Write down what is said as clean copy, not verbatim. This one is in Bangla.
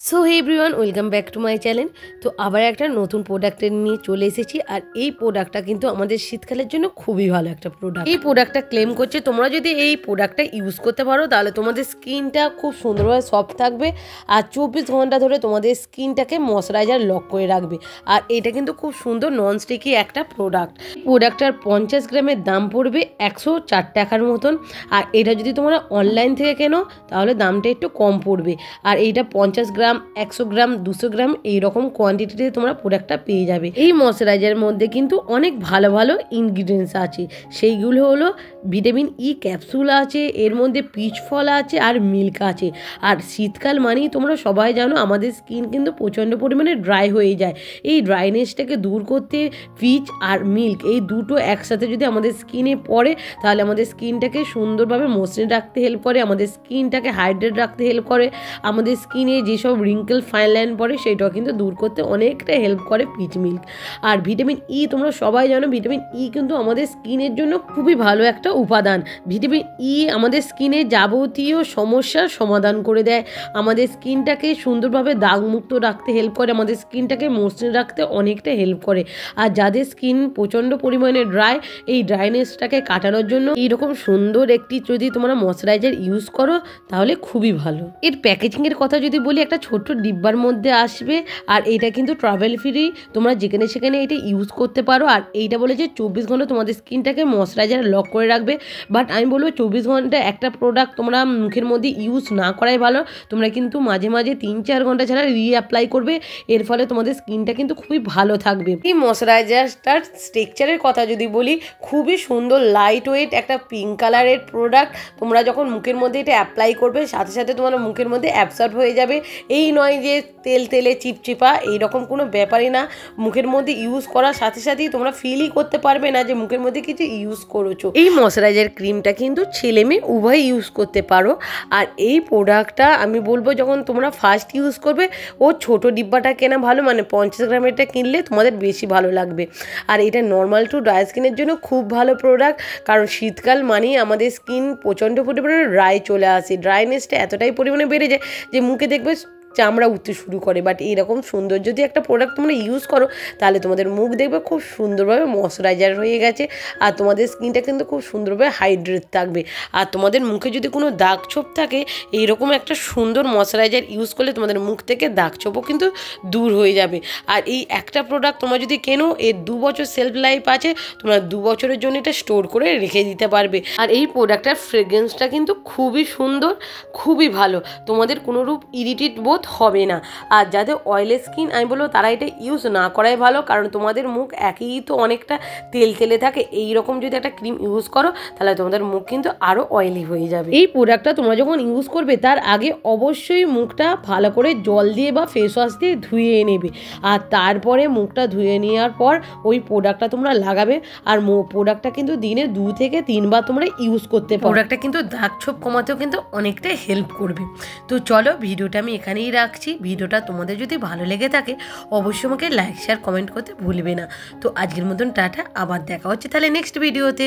So hey everyone, welcome back to my channel. তো আবার একটা নতুন প্রোডাক্টের নিয়ে চলে এসেছি। আর এই প্রোডাক্টটা কিন্তু আমাদের শীতকালের জন্য খুবই ভালো একটা প্রোডাক্ট। এই প্রোডাক্টটা ক্লেম করছে তোমরা যদি এই প্রোডাক্টটা ইউজ করতে পারো তাহলে তোমাদের স্কিনটা খুব সুন্দরভাবে সফট থাকবে আর 24 ঘন্টা ধরে তোমাদের স্কিনটাকে ময়শ্চারাইজার লক করে রাখবে। আর এটা কিন্তু খুব সুন্দর ননস্টিকি একটা প্রোডাক্ট। প্রোডাক্টটার 50 গ্রামের দাম পড়বে 104 টাকার মতন। আর এটা যদি তোমরা অনলাইন থেকে কেনো তাহলে দামটা একটু কম পড়বে। আর এইটা 50 গ্রাম, 100 গ্রাম, 200 গ্রাম এইরকম কোয়ান্টিটিতে তোমরা প্রোডাক্টটা পেয়ে যাবে। এই ময়শ্চারাইজারের মধ্যে কিন্তু অনেক ভালো ভালো ইনগ্রিডিয়েন্টস আছে। সেইগুলো হলো ভিটামিন ই ক্যাপসুল আছে, এর মধ্যে পিচ ফল আছে আর মিল্ক আছে। আর শীতকাল মানেই তোমরা সবাই জানো আমাদের স্কিন কিন্তু প্রচণ্ড পরিমাণে ড্রাই হয়ে যায়। এই ড্রাইনেসটাকে দূর করতে পিচ আর মিল্ক এই দুটো একসাথে যদি আমাদের স্কিনে পড়ে তাহলে আমাদের স্কিনটাকে সুন্দরভাবে মসৃণ রাখতে হেল্প করে, আমাদের স্কিনটাকে হাইড্রেট রাখতে হেল্প করে, আমাদের স্কিনে যেসব রিঙ্কেল ফাইন লাইন পড়ে সেটাও কিন্তু দূর করতে অনেকটা হেল্প করে পিচ মিল্ক। আর ভিটামিন ই তোমরা সবাই জানো ভিটামিন ই কিন্তু আমাদের স্কিনের জন্য খুবই ভালো একটা উপাদান। ভিটামিন ই আমাদের স্কিনে যাবতীয় সমস্যার সমাধান করে দেয়, আমাদের স্কিনটাকে সুন্দরভাবে দাগমুক্ত রাখতে হেল্প করে, আমাদের স্কিনটাকে মসৃণ রাখতে অনেকটা হেল্প করে। আর যাদের স্কিন প্রচণ্ড পরিমাণে ড্রাই, এই ড্রাইনেসটাকে কাটানোর জন্য এইরকম সুন্দর একটি যদি তোমরা ময়শ্চারাইজার ইউজ করো তাহলে খুবই ভালো। এর প্যাকেজিংয়ের কথা যদি বলি, একটা ছোট্ট ডিব্বার মধ্যে আসবে। আর এটা কিন্তু ট্রাভেল ফ্রি, তোমরা যেখানে সেখানে এটা ইউজ করতে পারো। আর এইটা বলে যে 24 ঘন্টা তোমাদের স্কিনটাকে ময়শ্চারাইজার লক করে রাখবে। বাট আমি বলবো 24 ঘন্টা একটা প্রোডাক্ট তোমরা মুখের মধ্যে ইউজ না করাই ভালো। তোমরা কিন্তু মাঝে মাঝে 3-4 ঘন্টা ছাড়া রিঅ্যাপ্লাই করবে, এর ফলে তোমাদের স্কিনটা কিন্তু খুবই ভালো থাকবে। এই ময়শ্চারাইজারটার স্ট্রাকচারের কথা যদি বলি, খুবই সুন্দর লাইট ওয়েট একটা পিঙ্ক কালারের প্রোডাক্ট। তোমরা যখন মুখের মধ্যে এটা অ্যাপ্লাই করবে সাথে সাথে তোমার মুখের মধ্যে অ্যাবসর্ব হয়ে যাবে। এই নয় যে তেল তেলে চিপচিপা এইরকম কোনো ব্যাপারই না, মুখের মধ্যে ইউজ করার সাথে সাথেই তোমরা ফিলই করতে পারবে না যে মুখের মধ্যে কিছু ইউজ করেছো। এই ময়শ্চারাইজার ক্রিমটা কিন্তু ছেলে মেয়ে উভয় ইউজ করতে পারো। আর এই প্রোডাক্টটা আমি বলবো যখন তোমরা ফার্স্ট ইউজ করবে ও ছোট ডিব্বাটা কেনা ভালো, মানে 50 গ্রামেরটা কিনলে তোমাদের বেশি ভালো লাগবে। আর এটা নর্মাল টু ড্রাই স্কিনের জন্য খুব ভালো প্রোডাক্ট, কারণ শীতকাল মানেই আমাদের স্কিন প্রচণ্ড পরিমাণে ড্রাই চলে আসে, ড্রাইনেসটা এতটাই পরিমাণে বেড়ে যায় যে মুখে দেখবে চামড়া উঠতে শুরু করে। বাট এইরকম সুন্দর যদি একটা প্রোডাক্ট তোমরা ইউজ করো তাহলে তোমাদের মুখ দেখবে খুব সুন্দরভাবে ময়শ্চারাইজার হয়ে গেছে আর তোমাদের স্কিনটা কিন্তু খুব সুন্দরভাবে হাইড্রেট থাকবে। আর তোমাদের মুখে যদি কোনো দাগ ছোপ থাকে এইরকম একটা সুন্দর ময়শ্চারাইজার ইউজ করলে তোমাদের মুখ থেকে দাগ ছোপও কিন্তু দূর হয়ে যাবে। আর এই একটা প্রোডাক্ট তোমরা যদি কেনো এর 2 বছর সেলফ লাইফ আছে, তোমরা 2 বছরের জন্য এটা স্টোর করে রেখে দিতে পারবে। আর এই প্রোডাক্টটার ফ্রেগ্রেন্সটা কিন্তু খুবই সুন্দর, খুবই ভালো, তোমাদের কোনোরূপ ইরিটেট বোধ হবে না। আর যাদের অয়েলি স্কিন আমি বলবো তারা এটা ইউজ না করাই ভালো, কারণ তোমাদের মুখ একই তো অনেকটা তেল তেলে থাকে, এইরকম যদি একটা ক্রিম ইউজ করো তাহলে তোমাদের মুখ কিন্তু আরও অয়েলি হয়ে যাবে। এই প্রোডাক্টটা তোমরা যখন ইউজ করবে তার আগে অবশ্যই মুখটা ভালো করে জল দিয়ে বা ফেস ওয়াশ দিয়ে ধুয়ে নেবে। আর তারপরে মুখটা ধুয়ে নেওয়ার পর ওই প্রোডাক্টটা তোমরা লাগাবে। আর প্রোডাক্টটা কিন্তু দিনে 2 থেকে 3 বার তোমরা ইউজ করতে পারো। প্রোডাক্টটা কিন্তু দাগ ছোপ কমাতেও কিন্তু অনেকটাই হেল্প করবে। তো চলো ভিডিওটা আমি এখানেই রাখছি। ভিডিওটা তোমাদের যদি ভালো লেগে থাকে অবশ্যই আমাকে লাইক শেয়ার কমেন্ট করতে ভুলবে না। তো আজকের মতন টাটা, আবার দেখা হচ্ছে তাহলে নেক্সট ভিডিওতে।